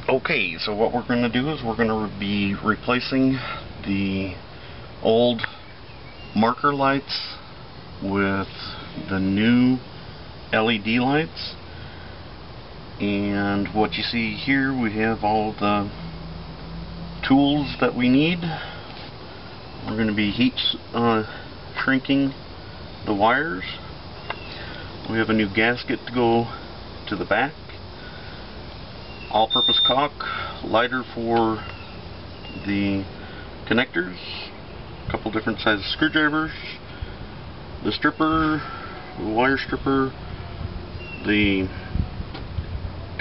Okay, so what we're going to do is we're going to be replacing the old marker lights with the new LED lights. And what you see here, we have all the tools that we need. We're going to be shrinking the wires. We have a new gasket to go to the back, all-purpose caulk, lighter for the connectors, a couple different sizes screwdrivers, the stripper, the wire stripper, the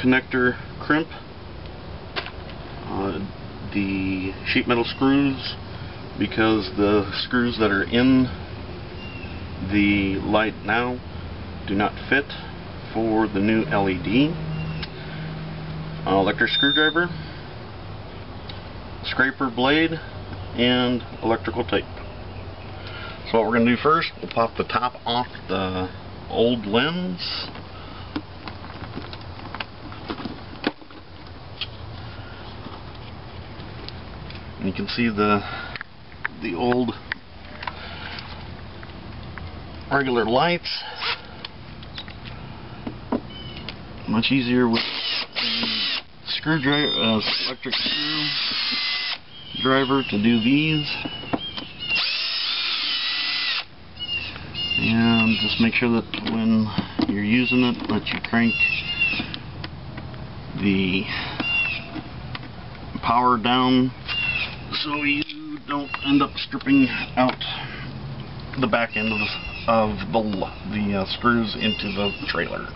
connector crimp, the sheet metal screws, because the screws that are in the light now do not fit for the new LED. Electric screwdriver, scraper blade, and electrical tape. So what we're going to do first, we'll pop the top off the old lens. And you can see the old regular lights. Much easier with screwdriver, electric screwdriver to do these. And just make sure that when you're using it, that you crank the power down so you don't end up stripping out the back end of the screws into the trailer.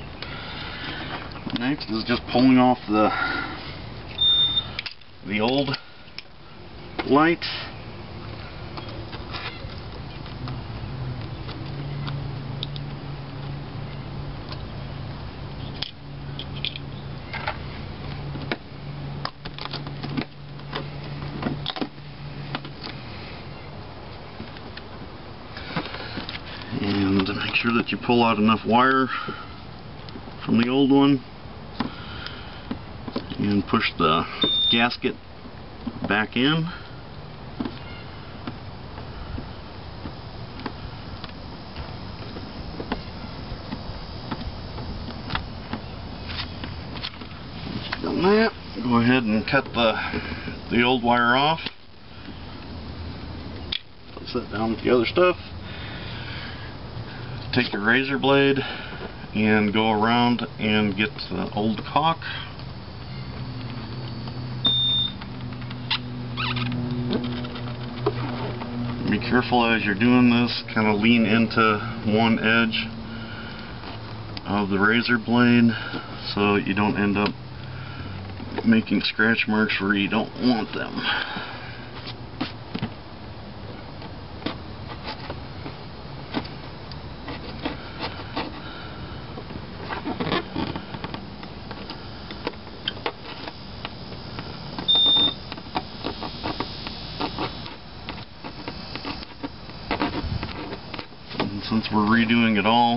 Next is just pulling off the old light. And to make sure that you pull out enough wire from the old one, and push the gasket back in. Once you've done that, go ahead and cut the old wire off. Place that down with the other stuff. Take your razor blade and go around and get the old caulk. Be careful as you're doing this, kind of lean into one edge of the razor blade so you don't end up making scratch marks where you don't want them. Since we're redoing it all,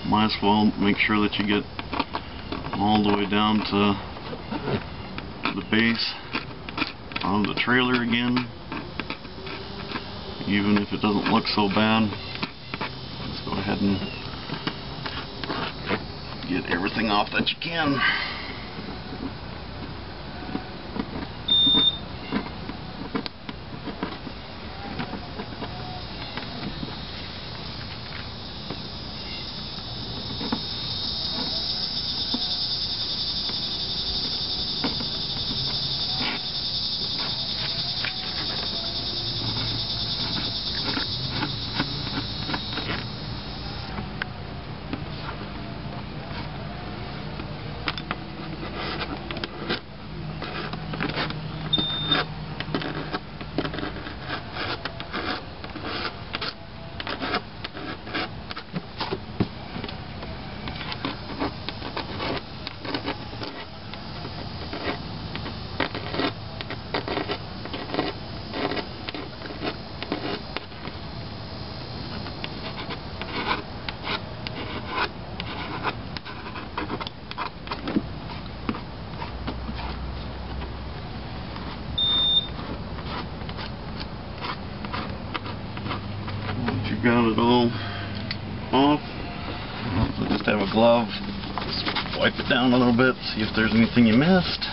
might as well make sure that you get all the way down to the base of the trailer again, even if it doesn't look so bad. Let's go ahead and get everything off that you can. got it all off. So just have a glove, just wipe it down a little bit, see if there's anything you missed.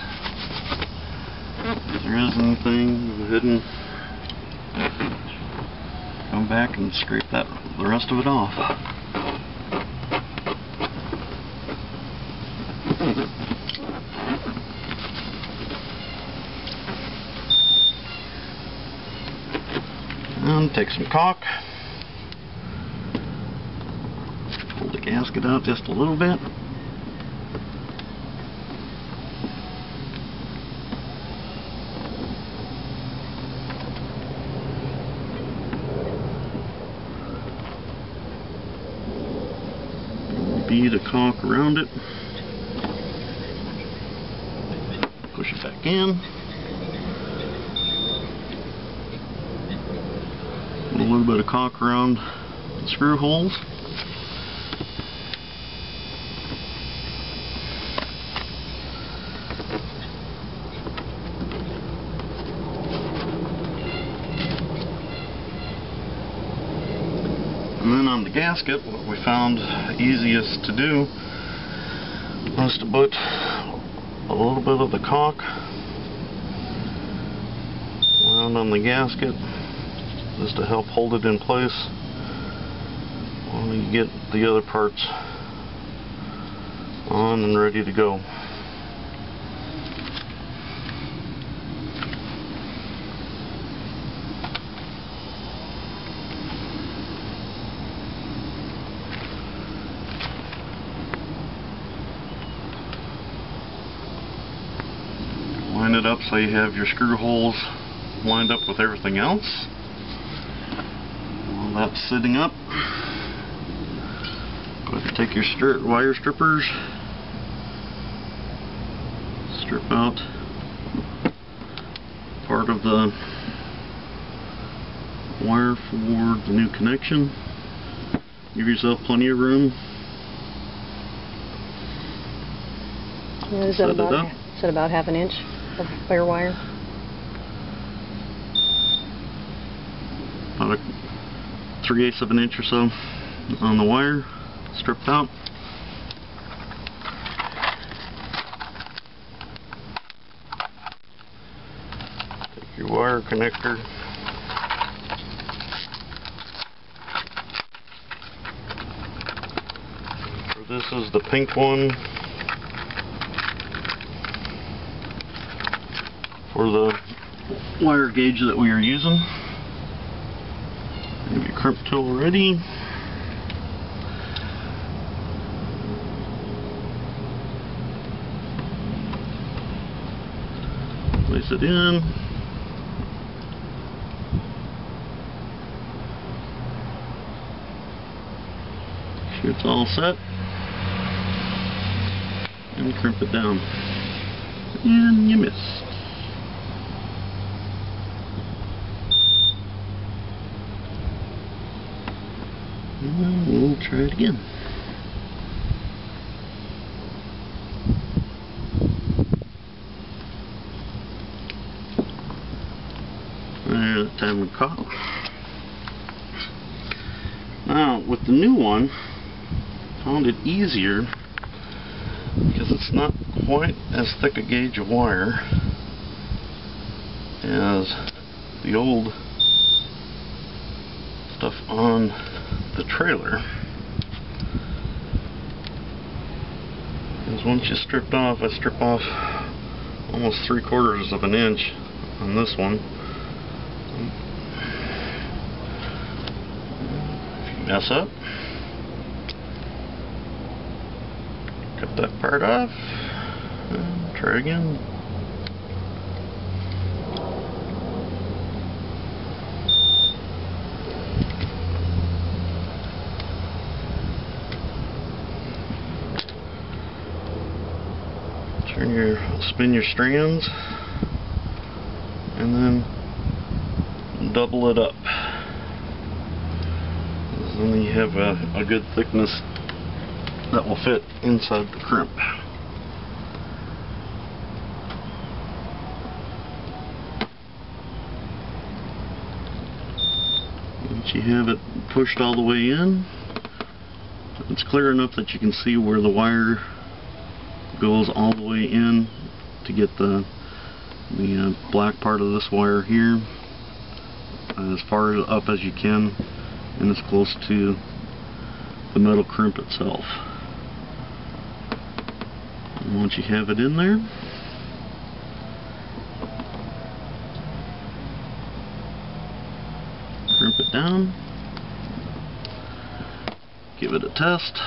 If there is anything, go ahead and come back and scrape the rest of it off. And take some caulk. Pull the gasket out just a little bit. Bead of caulk around it. Push it back in. A little bit of caulk around the screw holes. And then on the gasket, what we found easiest to do was to put a little bit of the caulk around on the gasket, just to help hold it in place while you get the other parts on and ready to go. Line it up so you have your screw holes lined up with everything else. While that's sitting up, go ahead and take your wire strippers, strip out part of the wire for the new connection. Give yourself plenty of room. Yeah, is that about half an inch of bare wire? About 3/8 of an inch or so on the wire, stripped out. Take your wire connector, this is the pink one for the wire gauge that we are using. Have your crimp tool ready. Place it in. Make sure it's all set. And crimp it down. And you missed. And we'll try it again. That time we caught. Now with the new one, found it easier because it's not quite as thick a gauge of wire as the old stuff on the trailer. Because once you stripped off, I strip off almost 3/4 of an inch on this one. If you mess up, cut that part off and try again. Spin your strands and then double it up. Then you have a good thickness that will fit inside the crimp. Once you have it pushed all the way in, it's clear enough that you can see where the wire goes all the way in to get the black part of this wire here as far up as you can and as close to the metal crimp itself. And once you have it in there, crimp it down, give it a test,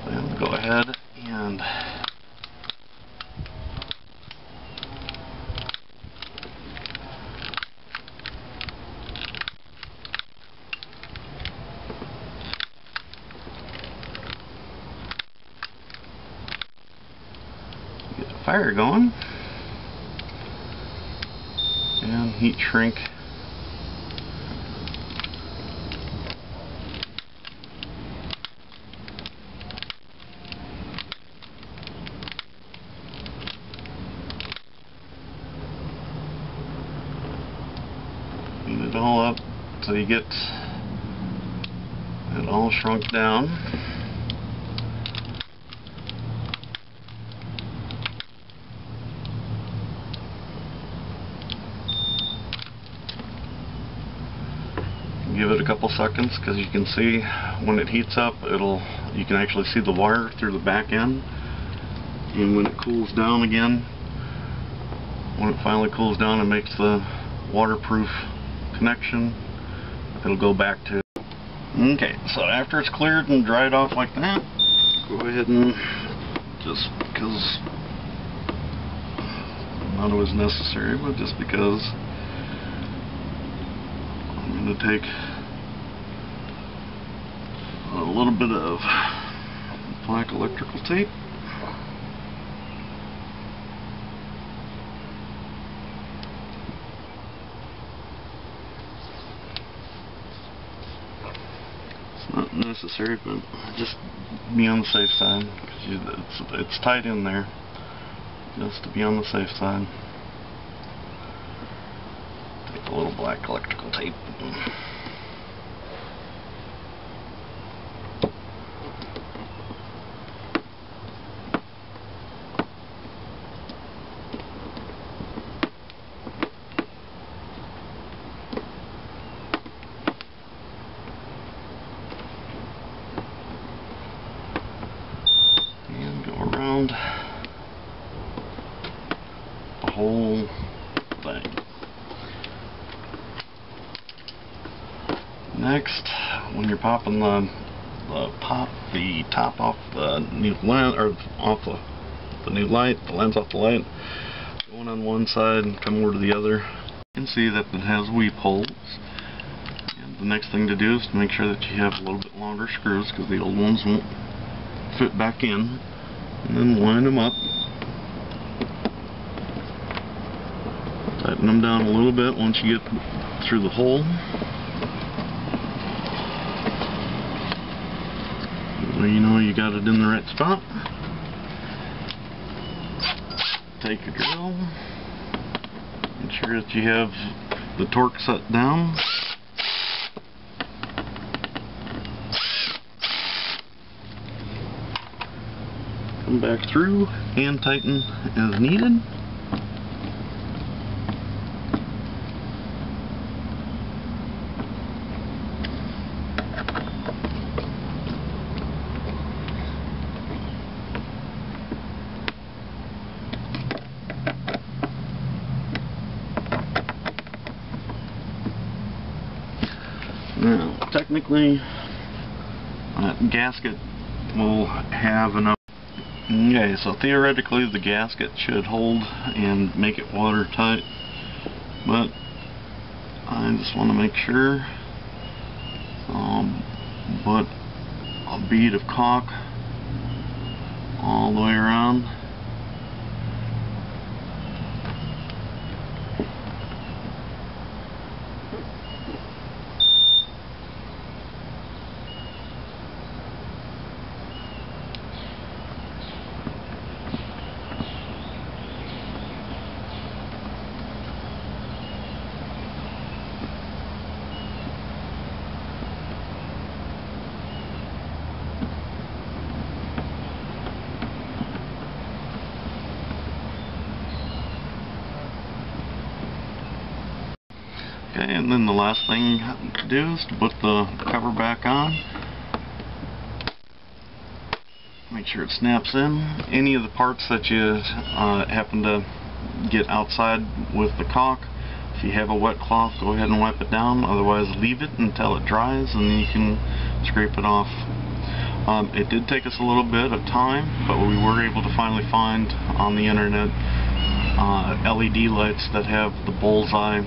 then go ahead and get the fire going and heat shrink. Heat it all up so you get it all shrunk down. Give it a couple seconds because you can see when it heats up, you can actually see the wire through the back end, and when it cools down again, when it finally cools down and makes the waterproof connection, it'll go back to. Okay, so after it's cleared and dried off like that, go ahead and just because not always necessary, but just because I'm going to take a little bit of black electrical tape. It's not necessary, but just be on the safe side, because it's tight in there, just to be on the safe side. Take a little black electrical tape. Around the whole thing. Next, when you're popping the top off the new lens, or off the new light, the lens off the light, going on one side and come over to the other, you can see that it has weep holes. And the next thing to do is to make sure that you have a little bit longer screws, because the old ones won't fit back in. And then line them up, tighten them down a little bit once you get through the hole. So you know you got it in the right spot. Take a drill, ensure that you have the torque set down. Come back through and tighten as needed. Now, technically, that gasket will have enough. Okay, so theoretically the gasket should hold and make it watertight, but I just want to make sure. Put a bead of caulk all the way around. Okay, and then the last thing to do is to put the cover back on. Make sure it snaps in. Any of the parts that you happen to get outside with the caulk, if you have a wet cloth, go ahead and wipe it down. Otherwise, leave it until it dries and then you can scrape it off. It did take us a little bit of time, but we were able to finally find on the internet LED lights that have the bullseye